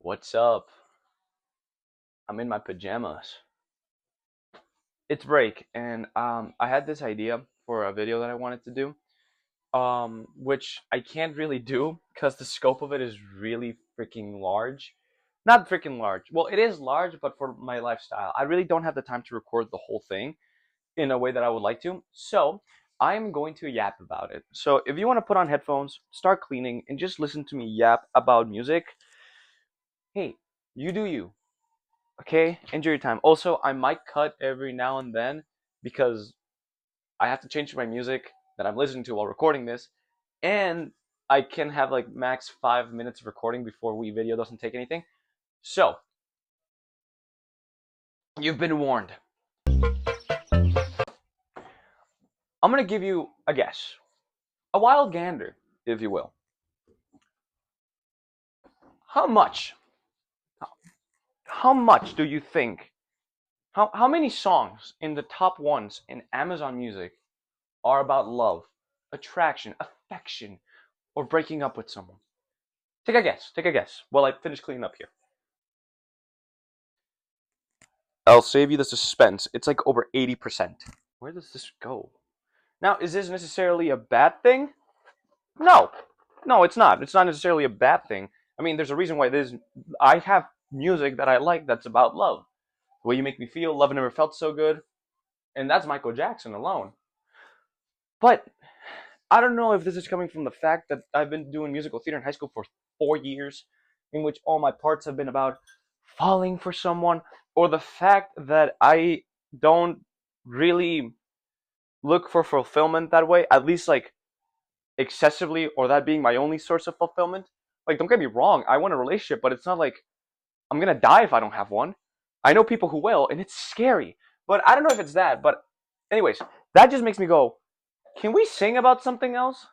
What's up? I'm in my pajamas. It's break, and I had this idea for a video that I wanted to do, which I can't really do because the scope of it is really freaking large. Not freaking large. Well, it is large, but for my lifestyle, I really don't have the time to record the whole thing in a way that I would like to. So I'm going to yap about it. So if you want to put on headphones, start cleaning, and just listen to me yap about music, hey, you do you. Okay, enjoy your time. Also, I might cut every now and then because I have to change my music that I'm listening to while recording this, and I can have like max 5 minutes of recording before we video doesn't take anything. So, you've been warned. I'm gonna give you a guess, a wild gander, if you will. How much? How much do you think? How many songs in the top ones in Amazon Music are about love, attraction, affection, or breaking up with someone? Take a guess. Take a guess while I finish cleaning up here. I'll save you the suspense. It's like over 80%. Where does this go? Now, is this necessarily a bad thing? No. No, it's not. It's not necessarily a bad thing. I mean, there's a reason why this. I have music that I like that's about love. The way you make me feel, love never felt so good. And that's Michael Jackson alone. But I don't know if this is coming from the fact that I've been doing musical theater in high school for 4 years, in which all my parts have been about falling for someone, or the fact that I don't really look for fulfillment that way, at least like excessively, or that being my only source of fulfillment. Like, don't get me wrong, I want a relationship, but it's not like I'm gonna die if I don't have one. I know people who will, and it's scary. But I don't know if it's that. But, anyways, that just makes me go, can we sing about something else?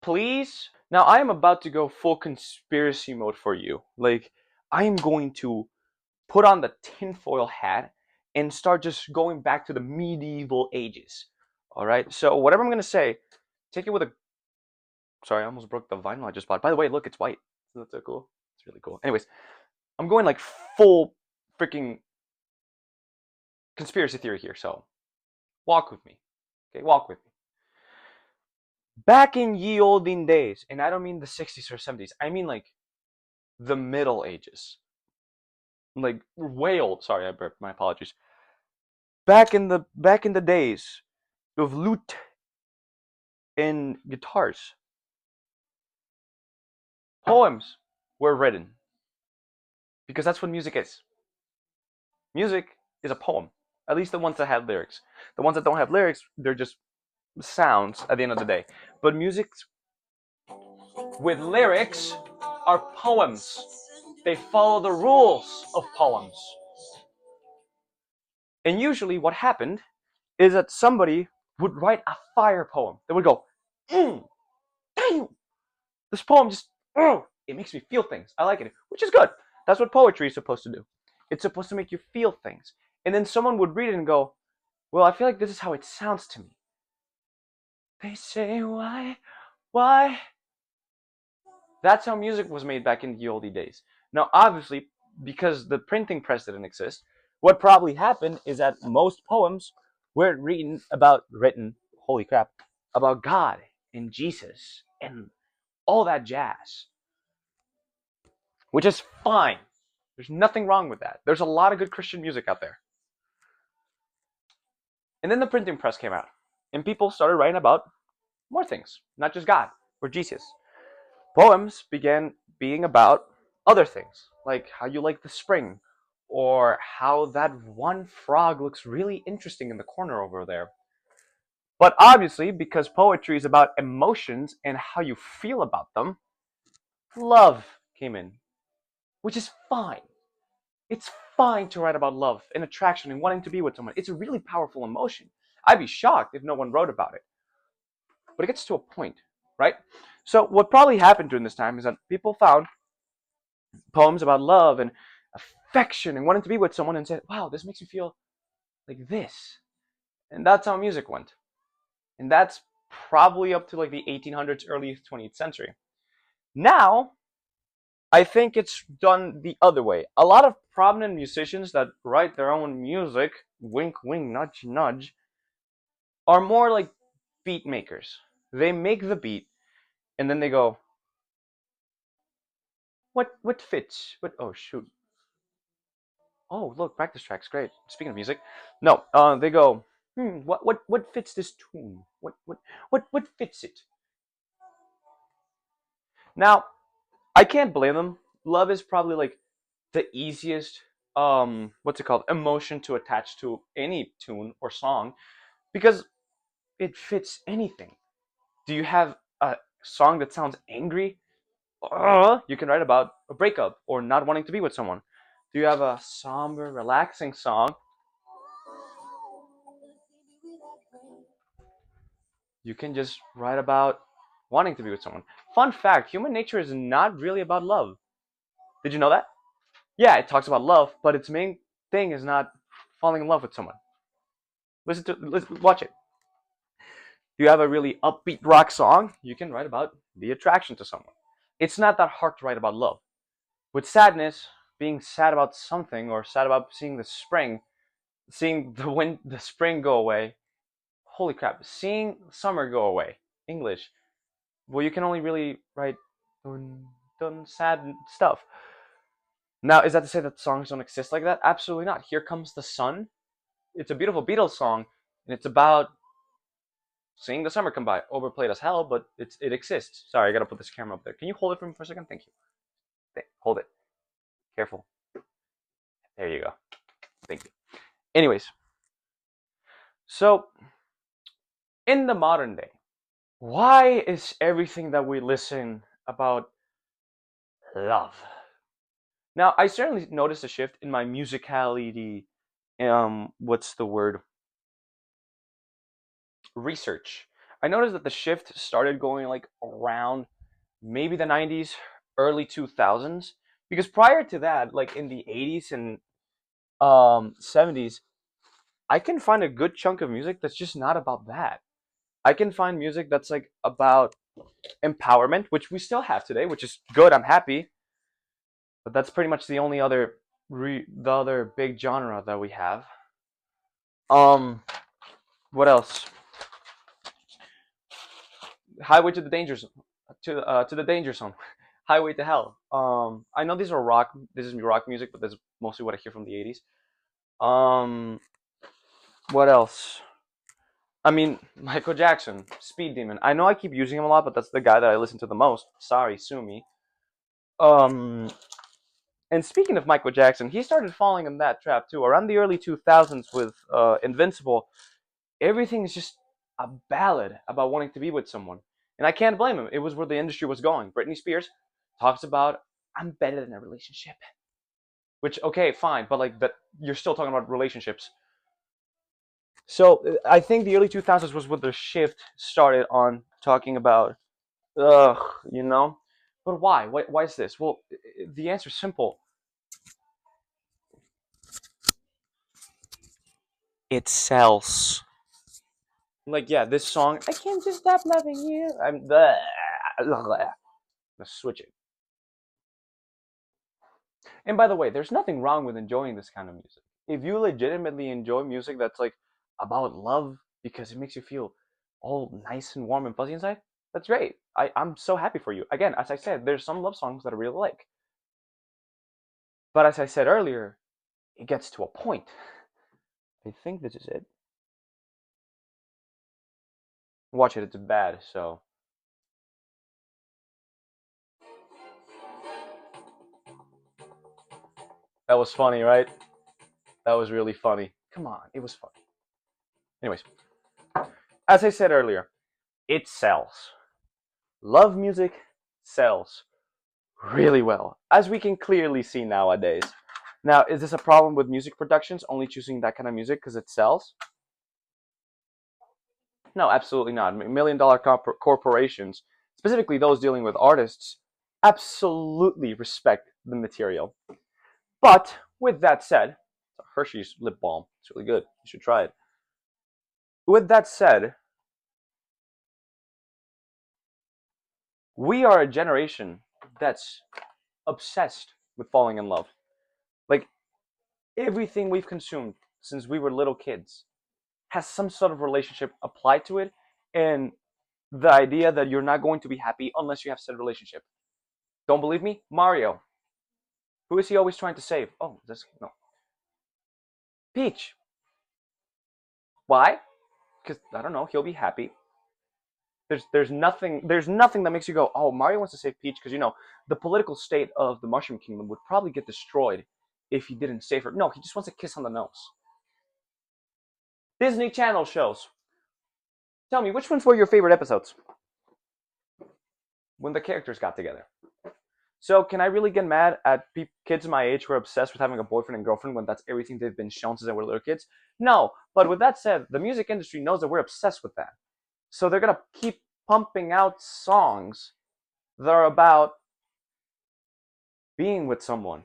Please? Now, I am about to go full conspiracy mode for you. Like, I am going to put on the tinfoil hat and start just going back to the medieval ages. All right. So whatever I'm gonna say, take it with a. Sorry, I almost broke the vinyl I just bought. By the way, look, it's white. Isn't that so cool? It's really cool. Anyways, I'm going like full freaking conspiracy theory here. So walk with me. Okay, walk with me. Back in ye olden days, and I don't mean the 60s or 70s. I mean like the Middle Ages. Like way old. Sorry, I burped. My apologies. Back in the days of lute and guitars, poems were written because that's what music is. Music is a poem. At least the ones that have lyrics. The ones that don't have lyrics, they're just sounds at the end of the day. But music with lyrics are poems. They follow the rules of poems. And usually what happened is that somebody would write a fire poem. They would go, damn, this poem just, it makes me feel things. I like it, which is good. That's what poetry is supposed to do. It's supposed to make you feel things. And then someone would read it and go, well, I feel like this is how it sounds to me. They say, why? That's how music was made back in the oldie days. Now, obviously, because the printing press didn't exist, what probably happened is that most poems were written, holy crap, about God and Jesus and all that jazz, which is fine. There's nothing wrong with that. There's a lot of good Christian music out there. And then the printing press came out, and people started writing about more things, not just God or Jesus. Poems began being about other things, like how you like the spring, or how that one frog looks really interesting in the corner over there. But obviously, because poetry is about emotions and how you feel about them, love came in, which is fine. It's fine to write about love and attraction and wanting to be with someone. It's a really powerful emotion. I'd be shocked if no one wrote about it. But it gets to a point, right? So what probably happened during this time is that people found poems about love and affection and wanting to be with someone and said, wow, this makes me feel like this. And that's how music went. And that's probably up to like the 1800s, early 20th century. Now, I think it's done the other way. A lot of prominent musicians that write their own music, wink, wink, nudge, nudge, are more like beat makers. They make the beat and then they go, what fits? What? Oh shoot! Oh look, practice tracks, great. Speaking of music, no, they go, what fits this tune? What fits it? Now, I can't blame them. Love is probably like the easiest what's it called emotion to attach to any tune or song because it fits anything. Do you have a song that sounds angry? You can write about a breakup or not wanting to be with someone. Do you have a somber, relaxing song? You can just write about wanting to be with someone. Fun fact, human nature is not really about love. Did you know that? Yeah, it talks about love, but its main thing is not falling in love with someone. Watch it. You have a really upbeat rock song, you can write about the attraction to someone. It's not that hard to write about love. With sadness, being sad about something or sad about seeing the spring, seeing the spring go away. Holy crap, seeing summer go away. English. Well, you can only really write dun, dun, sad stuff. Now, is that to say that songs don't exist like that? Absolutely not. Here Comes the Sun. It's a beautiful Beatles song, and it's about seeing the summer come by. Overplayed as hell, but it exists. Sorry, I gotta put this camera up there. Can you hold it for me for a second? Thank you. Hold it. Careful. There you go. Thank you. Anyways, so in the modern day, why is everything that we listen about love? Now, I certainly noticed a shift in my musicality. What's the word? Research. I noticed that the shift started going like around maybe the 90s, early 2000s. Because prior to that, like in the 80s and 70s, I can find a good chunk of music that's just not about that. I can find music that's like about empowerment, which we still have today, which is good. I'm happy, but that's pretty much the only other the other big genre that we have. Um, what else? Highway to the Danger Zone. To the Danger Zone. Highway to Hell. I know these are rock. This is rock music, but this is mostly what I hear from the 80s. Um, what else? I mean, Michael Jackson, Speed Demon. I know I keep using him a lot, but that's the guy that I listen to the most. Sorry, sue me. Um, and speaking of Michael Jackson, he started falling in that trap too. Around the early 2000s with Invincible, everything is just a ballad about wanting to be with someone. And I can't blame him. It was where the industry was going. Britney Spears talks about, I'm better than a relationship. Which, okay, fine, but like that, you're still talking about relationships. So I think the early 2000s was where the shift started on talking about, ugh, you know? But why? Why is this? Well, the answer is simple. It sells. Like, yeah, this song, I can't just stop loving you. Let's switch it. And by the way, there's nothing wrong with enjoying this kind of music. If you legitimately enjoy music that's like about love because it makes you feel all nice and warm and fuzzy inside, that's great. I'm so happy for you. Again, as I said, there's some love songs that I really like. But as I said earlier, it gets to a point. I think this is it. Watch it, it's bad, so. That was funny, right? That was really funny. Come on, it was funny. Anyways, as I said earlier, it sells. Love music sells really well, as we can clearly see nowadays. Now, is this a problem with music productions only choosing that kind of music because it sells? No, absolutely not. Million dollar corporations, specifically those dealing with artists, absolutely respect the material. But with that said, Hershey's lip balm. It's really good. You should try it. With that said, we are a generation that's obsessed with falling in love. Like everything we've consumed since we were little kids has some sort of relationship applied to it, and the idea that you're not going to be happy unless you have said relationship. Don't believe me? Mario. Who is he always trying to save? Oh, this no. Peach. Why? Because I don't know. He'll be happy. There's nothing that makes you go, oh, Mario wants to save Peach, because the political state of the Mushroom Kingdom would probably get destroyed if he didn't save her. No, he just wants a kiss on the nose. Disney Channel shows. Tell me, which ones were your favorite episodes? When the characters got together. So can I really get mad at kids my age who are obsessed with having a boyfriend and girlfriend when that's everything they've been shown since they were little kids? No. But with that said, the music industry knows that we're obsessed with that. So they're gonna keep pumping out songs that are about being with someone.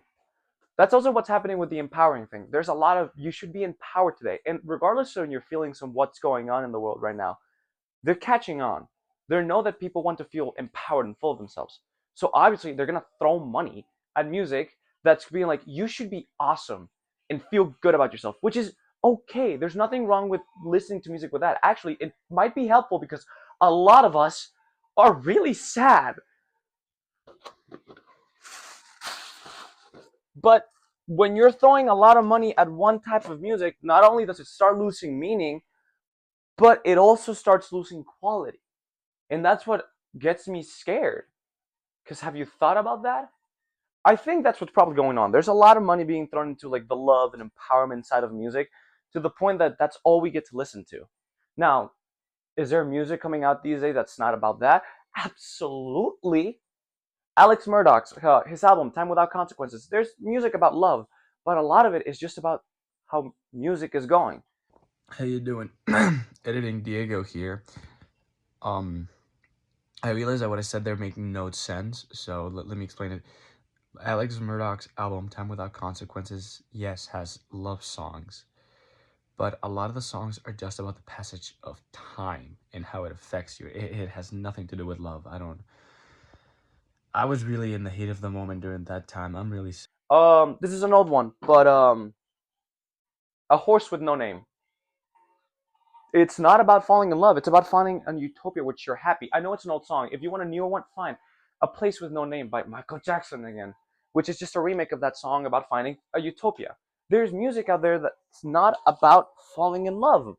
That's also what's happening with the empowering thing. There's a lot of you should be empowered today. And regardless of your feelings on what's going on in the world right now, they're catching on. They know that people want to feel empowered and full of themselves. So obviously they're gonna throw money at music that's being like, you should be awesome and feel good about yourself, which is okay. There's nothing wrong with listening to music with that. Actually, it might be helpful because a lot of us are really sad. But when you're throwing a lot of money at one type of music, not only does it start losing meaning, but it also starts losing quality. And that's what gets me scared. Because have you thought about that? I think that's what's probably going on. There's a lot of money being thrown into like the love and empowerment side of music to the point that that's all we get to listen to. Now, is there music coming out these days that's not about that? Absolutely. Alex Murdoch's his album Time Without Consequences. There's music about love, but a lot of it is just about how music is going. How you doing? Editing Diego here. Um, I realized that what I said there making no sense, so let me explain it. Alex Murdoch's album Time Without Consequences, yes, has love songs, but a lot of the songs are just about the passage of time and how it affects you. It has nothing to do with love. I don't. I was really in the heat of the moment during that time. I'm really. This is an old one, but A Horse with No Name. It's not about falling in love. It's about finding a utopia which you're happy. I know it's an old song. If you want a newer one, fine. A Place with No Name by Michael Jackson again, which is just a remake of that song about finding a utopia. There's music out there that's not about falling in love.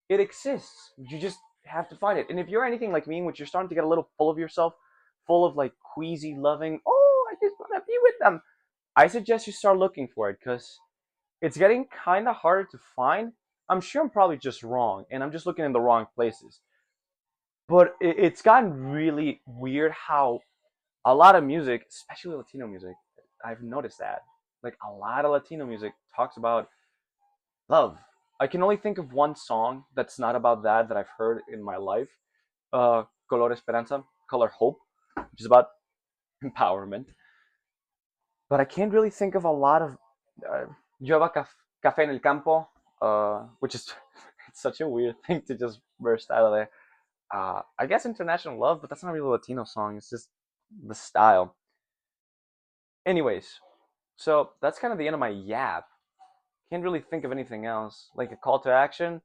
It exists. You just have to find it. And if you're anything like me, in which you're starting to get a little full of yourself, full of like queasy loving, oh, I just want to be with them, I suggest you start looking for it because it's getting kind of harder to find. I'm sure I'm probably just wrong, and I'm just looking in the wrong places. But it's gotten really weird how a lot of music, especially Latino music, I've noticed that. Like a lot of Latino music talks about love. I can only think of one song that's not about that I've heard in my life. Color Esperanza, Color Hope, which is about empowerment. But I can't really think of a lot of Lleva Café en el Campo, which is it's such a weird thing to just burst out of there. I guess International Love, but that's not really a Latino song. It's just the style. Anyways, so that's kind of the end of my yap. Can't really think of anything else. Like a call to action,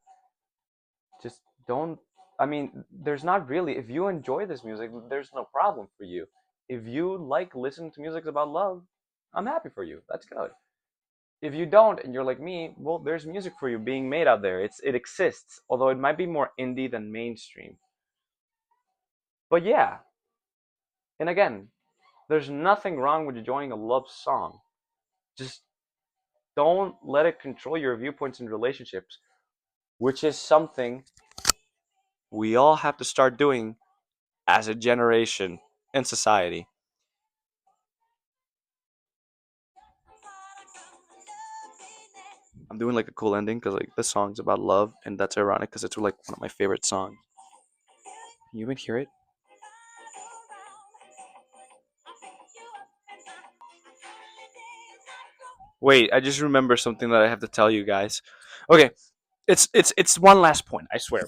just don't. I mean, there's not really. If you enjoy this music, there's no problem for you. If you like listening to music about love, I'm happy for you. That's good. If you don't and you're like me, well, there's music for you being made out there. It exists, although it might be more indie than mainstream. But yeah, and again, there's nothing wrong with enjoying a love song. Just don't let it control your viewpoints in relationships, which is something we all have to start doing as a generation in society. I'm doing like a cool ending because like the song's about love, and that's ironic because it's like one of my favorite songs. Can you even hear it? Wait, I just remember something that I have to tell you guys. Okay, it's one last point. I swear.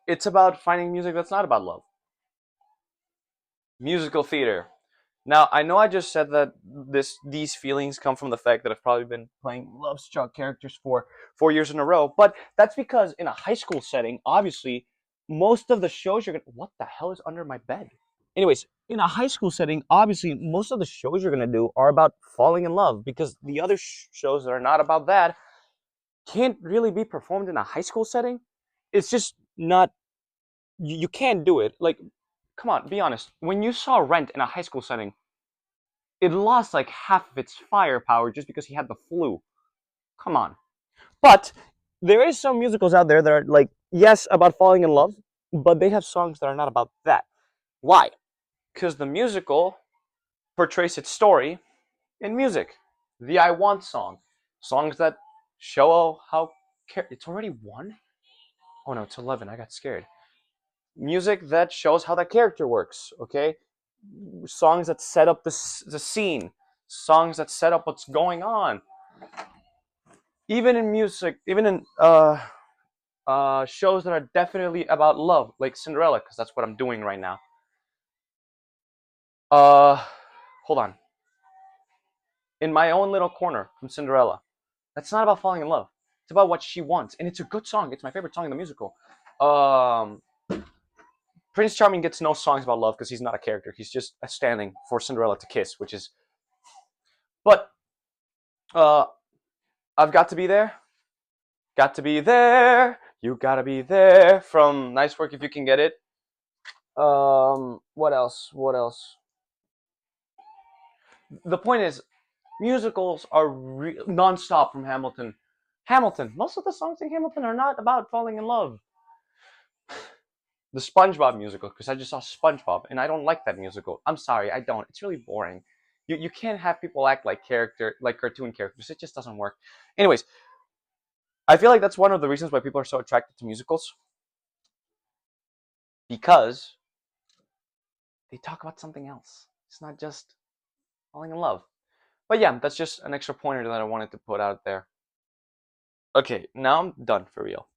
It's about finding music that's not about love. Musical theater. Now, I know I just said that these feelings come from the fact that I've probably been playing love struck characters for 4 years in a row, but that's because in a high school setting, obviously, most of the shows you're gonna what the hell is under my bed? Anyways, in a high school setting, obviously, most of the shows you're gonna do are about falling in love because the other shows that are not about that can't really be performed in a high school setting. It's just not you can't do it. Like, come on, be honest. When you saw Rent in a high school setting, it lost like half of its firepower just because he had the flu. Come on. But there is some musicals out there that are like, yes, about falling in love, but they have songs that are not about that. Why? Because the musical portrays its story in music. The I Want song. Songs that show how. It's already 1? Oh no, it's 11. I got scared. Music that shows how that character works, okay? Songs that set up the scene. Songs that set up what's going on. Even in music, even in shows that are definitely about love, like Cinderella, because that's what I'm doing right now. Uh, Hold on. In my own little corner from Cinderella, that's not about falling in love. It's about what she wants, and it's a good song. It's my favorite song in the musical. Um, Prince Charming gets no songs about love because he's not a character. He's just standing for Cinderella to kiss, which is. But uh, I've got to be there. Got to be there. You gotta be there. From Nice Work If You Can Get It. What else? What else? The point is, musicals are non-stop from Hamilton. Hamilton. Most of the songs in Hamilton are not about falling in love. The SpongeBob musical, because I just saw SpongeBob, and I don't like that musical. I'm sorry, I don't. It's really boring. You can't have people act like cartoon characters. It just doesn't work. Anyways, I feel like that's one of the reasons why people are so attracted to musicals because they talk about something else. It's not just falling in love. But yeah, that's just an extra pointer that I wanted to put out there. Okay, now I'm done for real.